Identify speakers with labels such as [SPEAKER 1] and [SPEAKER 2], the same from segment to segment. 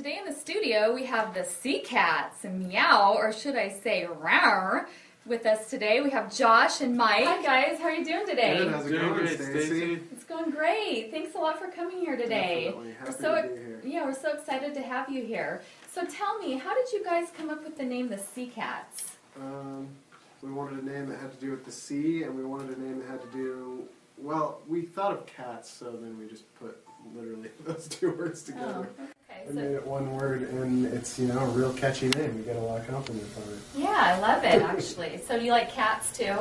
[SPEAKER 1] today in the studio we have the Seacats, meow, or should I say rawr. With us today we have Josh and Mike. Hi guys, how are you doing today?
[SPEAKER 2] Good, how's it going, Stacy?
[SPEAKER 1] It's going great. Thanks a lot for coming here today.
[SPEAKER 2] Definitely. Happy to be here.
[SPEAKER 1] Yeah, we're so excited to have you here. So tell me, how did you guys come up with the name the Seacats?
[SPEAKER 2] We wanted a name that had to do with the sea, and we wanted a name that had to do, well, we thought of cats, so then we just put literally those two words together.
[SPEAKER 1] Oh, okay.
[SPEAKER 2] We made it one word, and it's, a real catchy name. We get a lot of compliments on it.
[SPEAKER 1] Yeah, I love it, actually. So do you like cats, too?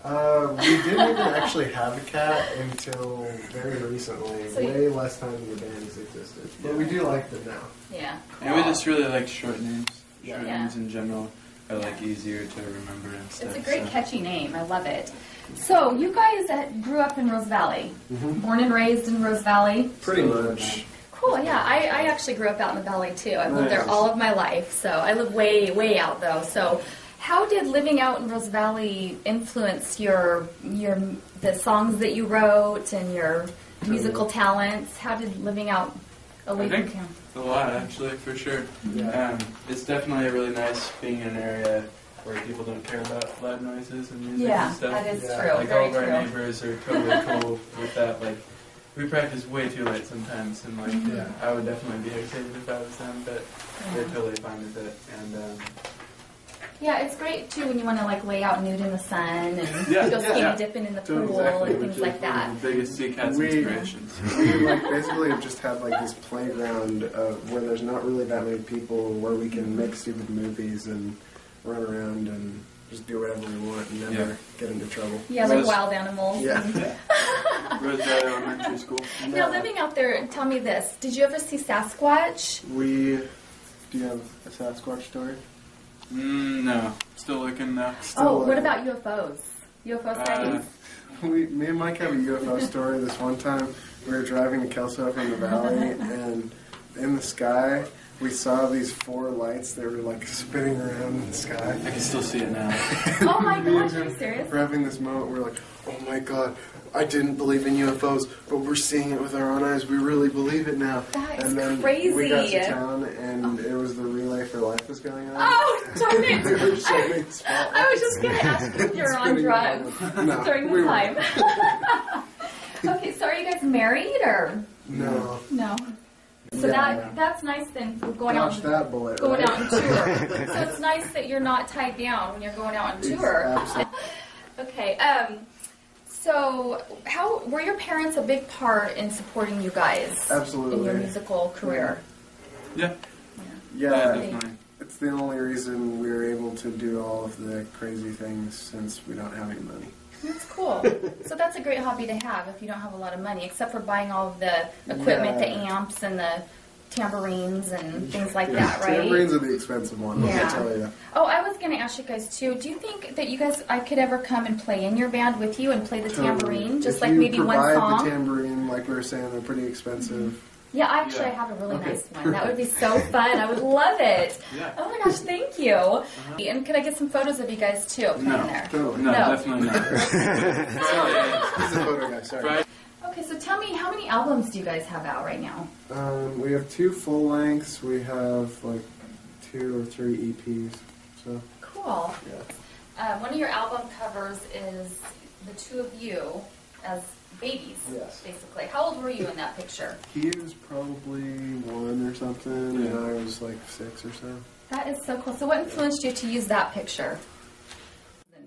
[SPEAKER 2] We didn't even actually have a cat until very recently, way less time than the band has existed. But we do like them now.
[SPEAKER 1] Yeah. Cool.
[SPEAKER 3] And we just really like short names.
[SPEAKER 2] Yeah.
[SPEAKER 3] Names in general are like easier to remember and stuff.
[SPEAKER 1] It's a great catchy name. I love it. So you guys grew up in Rose Valley, born and raised in Rose Valley.
[SPEAKER 2] Pretty much.
[SPEAKER 1] Cool. Yeah, I actually grew up out in the valley too. I've lived there all of my life. So I live way out though. So how did living out in Rose Valley influence the songs that you wrote and your musical talents? How did living out away from town?
[SPEAKER 3] A lot, actually, for sure.
[SPEAKER 2] Yeah.
[SPEAKER 3] It's definitely really nice being in an area where people don't care about loud noises and music and stuff.
[SPEAKER 1] That is true.
[SPEAKER 3] Like
[SPEAKER 1] Very
[SPEAKER 3] all of our
[SPEAKER 1] true.
[SPEAKER 3] neighbors are totally cool with that. Like we practice way too late sometimes, and like I would definitely be irritated if I was them, but they're totally fine with it. And
[SPEAKER 1] yeah, it's great too when you want to like lay out nude in the sun and go skinny dipping in the pool and things like that.
[SPEAKER 3] One of the biggest Seacats inspirations.
[SPEAKER 2] We basically have just had this playground where there's not really that many people, where we can make stupid movies and run around and just do whatever we want and never get into trouble.
[SPEAKER 1] Yeah, like wild animals.
[SPEAKER 2] Yeah.
[SPEAKER 3] Rose Valley Elementary School.
[SPEAKER 1] Now living out there, tell me this: did you ever see Sasquatch?
[SPEAKER 2] Do you have a Sasquatch story?
[SPEAKER 3] No. Still looking though.
[SPEAKER 1] What about UFOs? UFO sightings?
[SPEAKER 2] Me and Mike have a UFO story. This one time, we were driving to Kelso from the valley, and in the sky, we saw these 4 lights that were spinning around in the sky.
[SPEAKER 3] I can still see it now.
[SPEAKER 1] Oh my gosh, are you serious?
[SPEAKER 2] We're having this moment, we're like, oh my god, I didn't believe in UFOs, but we're seeing it with our own eyes. We really believe it now.
[SPEAKER 1] That is
[SPEAKER 2] and then
[SPEAKER 1] crazy.
[SPEAKER 2] We got to town, and it was the Relay for Life was going on.
[SPEAKER 1] Oh, darn it!
[SPEAKER 2] They were showing spotlights.
[SPEAKER 1] I was just going to ask if you were on drugs during the time. Okay, so are you guys married or?
[SPEAKER 2] No.
[SPEAKER 1] No. So that's nice then. Going out on
[SPEAKER 2] that bullet.
[SPEAKER 1] Going out on tour. So it's nice that you're not tied down when you're going out on tour.
[SPEAKER 2] Absolutely.
[SPEAKER 1] Okay. So how were your parents a big part in supporting you guys?
[SPEAKER 2] Absolutely.
[SPEAKER 1] In your musical career?
[SPEAKER 3] Yeah.
[SPEAKER 2] Yeah,
[SPEAKER 3] definitely.
[SPEAKER 2] It's the only reason we were able to do all of the crazy things since we don't have any money.
[SPEAKER 1] That's cool. So that's a great hobby to have if you don't have a lot of money, except for buying all of the equipment, the amps and the tambourines and things like that, right?
[SPEAKER 2] Tambourines are the expensive ones, I'll tell you.
[SPEAKER 1] Oh, I was going to ask you guys too, do you think that I could ever come and play in your band with you and play the tambourine? Just like maybe one song?
[SPEAKER 2] If you provide the tambourine, like we were saying, they're pretty expensive.
[SPEAKER 1] Yeah, actually I have a really nice one. That would be so fun. I would love it.
[SPEAKER 3] Yeah.
[SPEAKER 1] Oh my gosh, thank you. And could I get some photos of you guys too playing there?
[SPEAKER 2] Totally.
[SPEAKER 3] No, definitely not.
[SPEAKER 2] He's a photo guy, sorry.
[SPEAKER 1] Okay, so tell me, how many albums do you guys have out right now?
[SPEAKER 2] We have 2 full lengths. We have 2 or 3 EPs. So
[SPEAKER 1] cool.
[SPEAKER 2] Yeah.
[SPEAKER 1] One of your album covers is the 2 of you as babies, basically. How old were you in that picture?
[SPEAKER 2] He was probably 1 or something, and I was 6 or so.
[SPEAKER 1] That is so cool. So what influenced you to use that picture?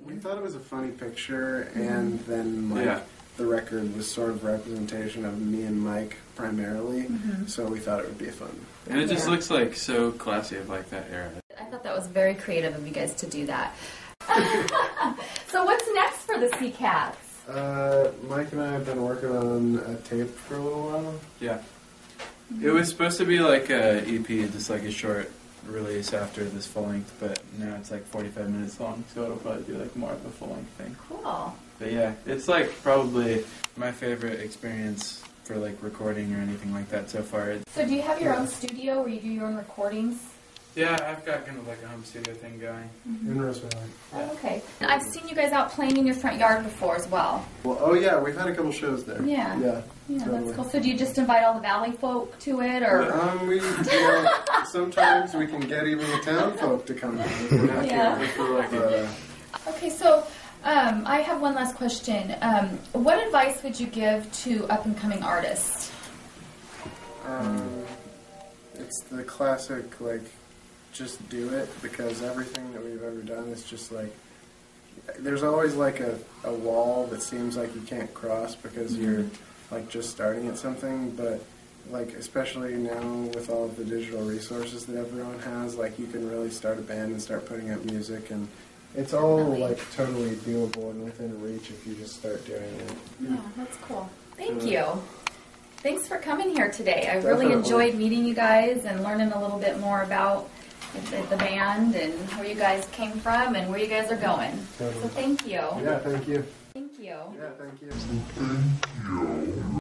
[SPEAKER 2] We thought it was a funny picture, and then the record was sort of representation of me and Mike primarily, so we thought it would be fun.
[SPEAKER 3] And it just looks so classy of that era.
[SPEAKER 1] I thought that was very creative of you guys to do that. So what's next for the Seacats?
[SPEAKER 2] Mike and I have been working on a tape for a little while.
[SPEAKER 3] Yeah. It was supposed to be a EP, just a short release after this full length, but now it's 45 minutes long, so it'll probably be more of a full length thing.
[SPEAKER 1] Cool.
[SPEAKER 3] But yeah, it's probably my favorite experience for recording or anything like that so far.
[SPEAKER 1] So do you have your own studio where you do your own recordings?
[SPEAKER 3] Yeah, I've got kind of like a home studio thing going.
[SPEAKER 2] In Rose Valley.
[SPEAKER 1] Oh, okay. I've seen you guys out playing in your front yard before as well.
[SPEAKER 2] Well, oh yeah, we've had a couple shows there.
[SPEAKER 1] Yeah.
[SPEAKER 2] Yeah.
[SPEAKER 1] Yeah,
[SPEAKER 2] totally.
[SPEAKER 1] that's cool. So do you just invite all the valley folk to it, or?
[SPEAKER 2] Sometimes we can get even the town folk to come.
[SPEAKER 1] Yeah. Okay, so I have one last question. What advice would you give to up-and-coming artists?
[SPEAKER 2] It's the classic, like, just do it, because everything that we've ever done is just like, there's always like a wall that seems like you can't cross because you're like just starting at something, but like especially now with all of the digital resources that everyone has, like you can really start a band and start putting up music, and it's all like totally doable and within reach if you just start doing it.
[SPEAKER 1] Yeah, that's cool. Thank you. Thanks for coming here today. I
[SPEAKER 2] Definitely.
[SPEAKER 1] really enjoyed meeting you guys and learning a little bit more about the band and where you guys came from and where you guys are going.
[SPEAKER 2] Totally.
[SPEAKER 1] So thank you.
[SPEAKER 2] Yeah, thank you.
[SPEAKER 1] Thank you.
[SPEAKER 2] Yeah, thank you.